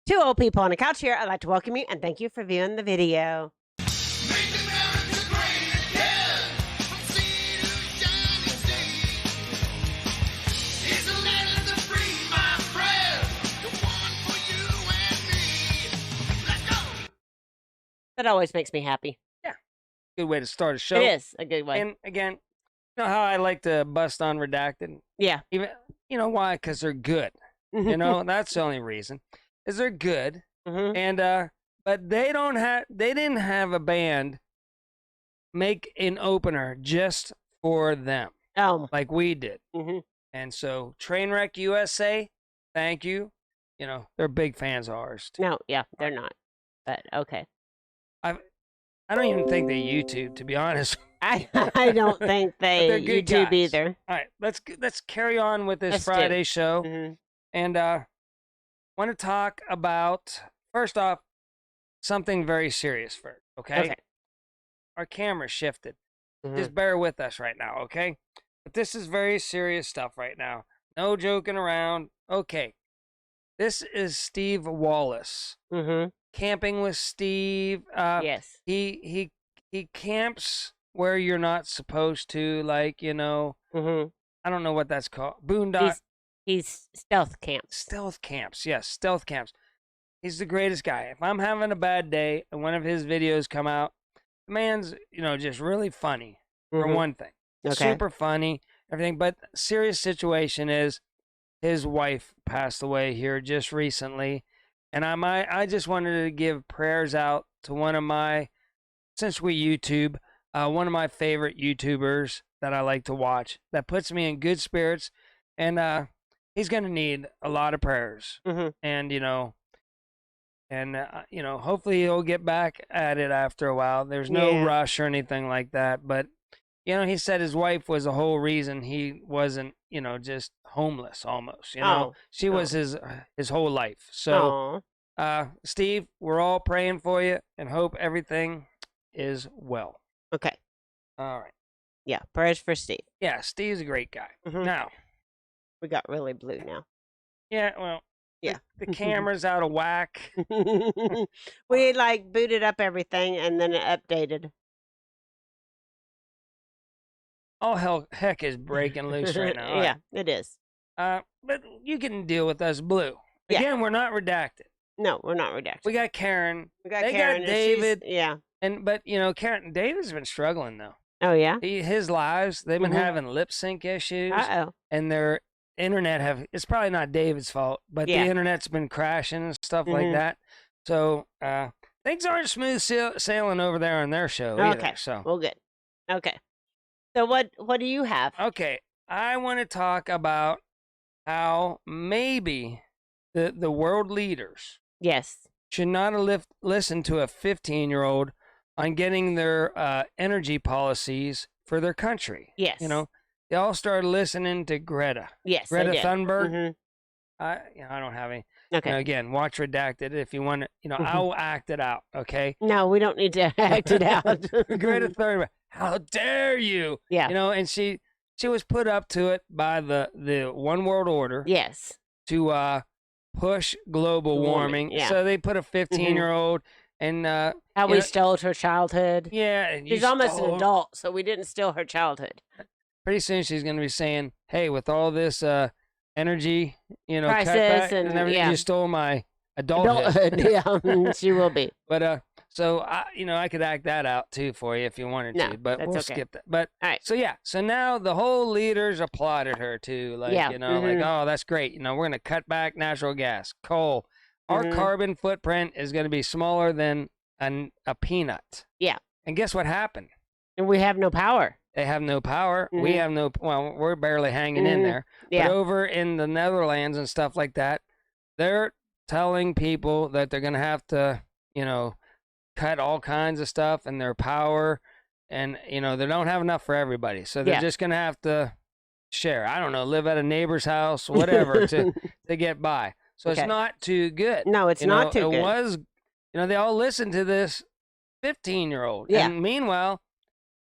Two old people on a couch here. I'd like to welcome you and thank you for viewing the video. Make America great again. From sea to shining sea. It's the land of the free, my friend. The one for you and me. Let's go. That always makes me happy. Good way to start a show. It is a good way. And again, you know how I like to bust on redacted? Yeah. Even you know why? Because they're good. You know, that's the only reason. Is they're good. Mhm. And but they didn't have a band make an opener just for them Oh. like we did. Mhm. And so Trainwreck USA, thank you. You know, they're big fans of ours too. No, yeah, they're not. But okay. I don't even think they YouTube, to be honest. I don't think they they're good YouTube guys. either. All right, let's carry on with this Let's do. Friday show. Mhm. And want to talk about, first off, something very serious first, okay? Okay. Our camera shifted. Mhm. Just bear with us right now, okay? But this is very serious stuff right now. No joking around. Okay. This is Steve Wallace. Mhm. Camping with Steve. Yes. He camps where you're not supposed to, like, you know, Mhm. I don't know what that's called. Boondock. He's stealth camps. Stealth camps. Yes, stealth camps. He's the greatest guy. If I'm having a bad day and one of his videos come out, the man's, you know, just really funny, for Mhm. one thing. Okay. Super funny, everything. But serious situation is his wife passed away here just recently. And I just wanted to give prayers out to one of my, since we YouTube, one of my favorite YouTubers that I like to watch that puts me in good spirits. And he's going to need a lot of prayers. Mhm. And, you know, hopefully he'll get back at it after a while. There's no Yeah. rush or anything like that. But, you know, he said his wife was the whole reason he wasn't, you know, just homeless almost, you know. Oh. She was his whole life. So, Aw. Steve, we're all praying for you and hope everything is well. Okay. All right. Yeah. Prayers for Steve. Yeah, Steve's a great guy. Mhm. Now, We got really blue now. yeah, well, Yeah. the camera's out of whack. We like booted up everything and then it updated. All heck is breaking loose right now. All Yeah, right. it is. But you can deal with us blue. Yeah. Again, we're not redacted. No, we're not redacted. We got Karen. We got they got Karen. and she's- David. Yeah. But you know, David's been struggling though. Oh yeah. His lives, they've been Mhm. having lip sync issues, Uh oh. and their internet it's probably not David's fault, but Yeah. the internet's been crashing and stuff like Mhm. that. So things aren't smooth sailing over there on their show either. Okay. So Well, good. Okay. So what do you have? okay, I want to talk about how maybe the world leaders Yes. should not listen to a 15-year-old on getting their energy policies for their country. Yes. You know, they all started listening to Greta. Yes. I Greta did. Thunberg. Mhm. I don't have any. Okay. You know, again, watch Redacted if you want to. You know, I'll act it out. Okay. No, we don't need to act it out. Greta Thunberg. How dare you? Yeah. You know, and she was put up to it by the One World Order Yes. to push global warming. Yeah. So they put a 15-year-old and How you we know, stole her childhood. yeah, and you She's almost an stole- adult, so we didn't steal her childhood. Pretty soon she's going to be saying, "Hey, with all this energy, you know, Crisis cutback and- everything, yeah. you stole my adulthood." Adulthood. Yeah. She will be. But so I could act that out too for you if you wanted No, to, but that's we'll okay. skip that. But All right. so yeah, so now the whole leaders applauded her too, like Yeah, you know, like oh that's great, you know, we're gonna cut back natural gas, coal. Our Mhm. carbon footprint is gonna be smaller than a peanut. Yeah. And guess what happened? And we have no power. They have no power. We Mhm. have no. Well, we're barely hanging in Mhm. there. Yeah. But over in the Netherlands and stuff like that, they're telling people that they're gonna have to, you know, cut all kinds of stuff in their power, and you know they don't have enough for everybody, so they're Yeah. just gonna have to share. I don't know, live at a neighbor's house, whatever, to get by. So Okay. it's not too good. No, it's You not know, too it good. was, you know, they all listened to this 15-year-old, Yeah. and meanwhile,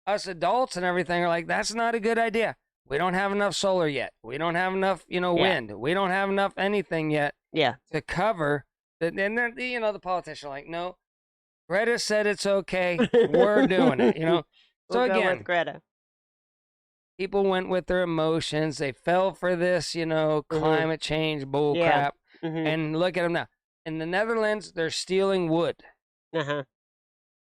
us adults and everything are like, that's not a good idea. We don't have enough solar yet. We don't have enough, you know, Yeah. wind. We don't have enough anything yet Yeah. to cover And then, the politicians are like, no, Greta said it's okay. We're doing it, So We'll go again, with Greta. people went with their emotions. They fell for this, climate change bull Yeah. crap. Mm-hmm. And look at them now. In the Netherlands, they're stealing wood. Uh-huh.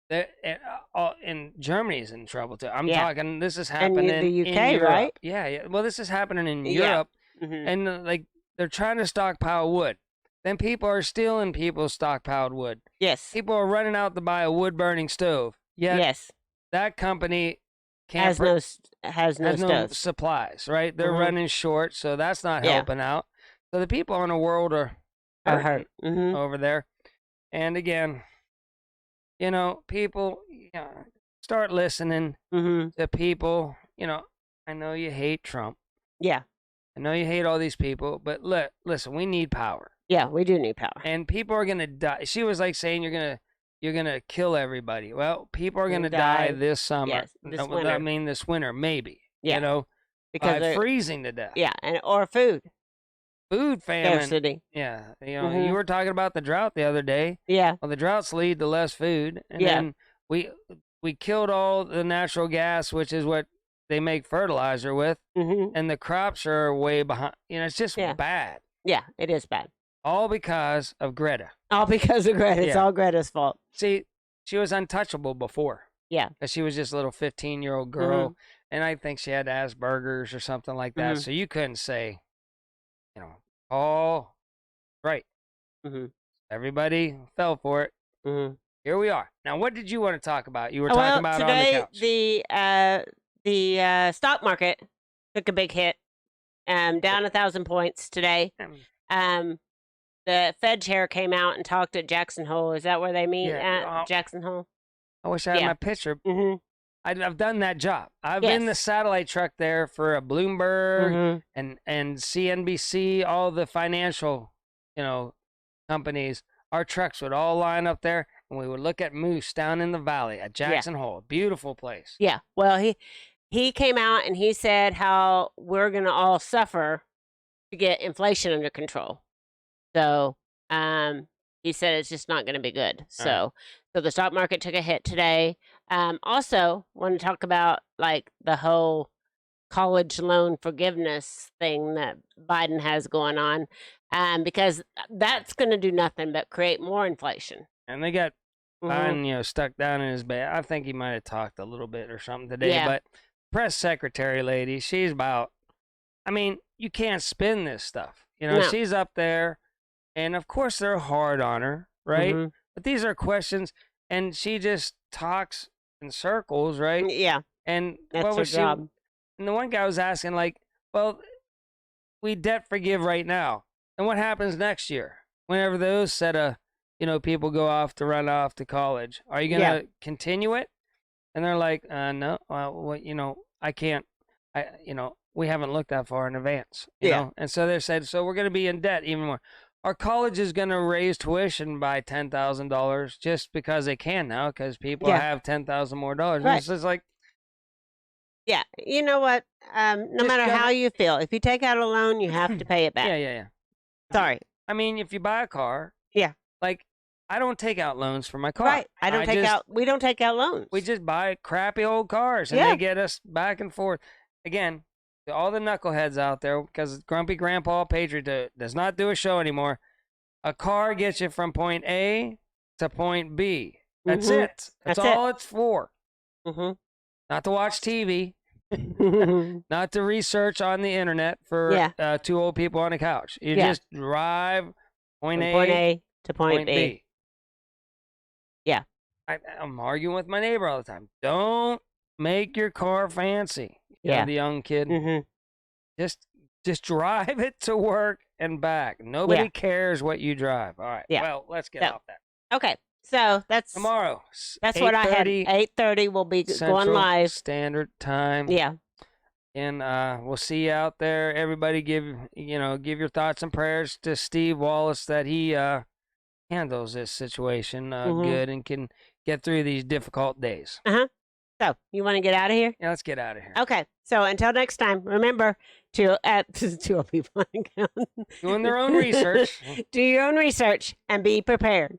And Germany's in trouble too. I'm Yeah. talking. This is And happening the in UK, Europe. right? Yeah. Well, this is happening in Yeah. Europe, Mm-hmm. and they're trying to stockpile wood. Then people are stealing people's stockpiled wood. Yes. People are running out to buy a wood burning stove. Yet Yes. that company Has no stove. supplies. Right? They're Mhm. running short, so that's not Yeah. helping out. So the people in the world are Are hurting hurt. Mm-hmm. over there. And again, people, start listening Mm-hmm. to people. I know you hate Trump. Yeah. I know you hate all these people, but listen, we need power. Yeah, we do need power. And people are gonna die. She was like saying you're gonna kill everybody. Well, people are gonna die this summer. Yes, this No, winter. I mean this winter, maybe. Yeah. Because by they're- freezing to death. Yeah, or food Food famine. scarcity. Yeah. Mhm. You were talking about the drought the other day. Yeah. Well, the droughts lead to less food, and Yeah. then we killed all the natural gas, which is what they make fertilizer with, Mm-hmm. and the crops are way behind. It's just Yeah. bad. Yeah, it is bad. All because of Greta. All because of Greta. It's Yeah. all Greta's fault. See, she was untouchable before. Yeah. Because she was just a little 15-year-old girl, and I think she had Asperger's or something like that. Mhm. So you couldn't say, oh, right. Mhm. Everybody fell for it. Mm-hmm. Here we are. Now, what did you want to talk about? You were talking about today on the couch. the stock market took a big hit, down 1,000 points today. The Fed chair came out and talked at Jackson Hole. Is that where they meet Yeah, at Jackson Hole? I wish I had yeah. my picture. Mm-hmm. I've done that job. I've been the Yes. satellite truck there for a Bloomberg Mm-hmm. and CNBC, all the financial, companies. Our trucks would all line up there, and we would look at moose down in the valley at Jackson Hole. Beautiful place. Yeah. Well, he came out and he said how we're going to all suffer to get inflation under control. So, he said it's just not going to be good. So the stock market took a hit today. Also, want to talk about like the whole college loan forgiveness thing that Biden has going on, because that's going to do nothing but create more inflation. And they got Mhm. Biden, stuck down in his bed. I think he might have talked a little bit or something today. Yeah. But press secretary lady, she's about. I mean, you can't spin this stuff. No. She's up there, and of course they're hard on her, right? Mhm. But these are questions, and she just talks in circles, right? Yeah, And that's what her was job. And the one guy was asking, like, well, we debt forgive right now. And what happens next year? Whenever those set of, people go off to run off to college, are you going to continue it? And they're like, no, well, I can't, we haven't looked that far in advance, you Yeah. know? And so they said, so we're going to be in debt even more. Our college is going to raise tuition by $10,000 just because they can now, because people Yeah. have $10,000 more dollars. Right. And it's just like, Yeah, you know what? No Just matter go- how you feel, if you take out a loan, you have to pay it back. yeah. Sorry. I mean, if you buy a car, Yeah. like I don't take out loans for my car. Right. We don't take out loans. We just buy crappy old cars, and Yeah. they get us back and forth. Again, to all the knuckleheads out there, because Grumpy Grandpa Patriot does not do a show anymore. A car gets you from point A to point B. That's Mhm. it. That's That's all it's for. Mm-hmm. Not to watch TV, not to research on the internet for Yeah. two old people on a couch. You Yeah. just drive point From A, point A to point B. B. Yeah. I'm arguing with my neighbor all the time. Don't make your car fancy. Yeah. The young kid. Mm-hmm. Just drive it to work and back. Nobody Yeah. cares what you drive. All right. Yeah. Well, let's get So, off that. Okay. So that's Tomorrow. That's what I had. 8:30 will be going Central live. Standard Time. Yeah. And we'll see you out there. Everybody give your thoughts and prayers to Steve Wallace that he handles this situation Mhm. good and can get through these difficult days. So you want to get out of here? Yeah, let's get out of here. Okay. So until next time, remember at two old people on account. Doing their own research. Do your own research and be prepared.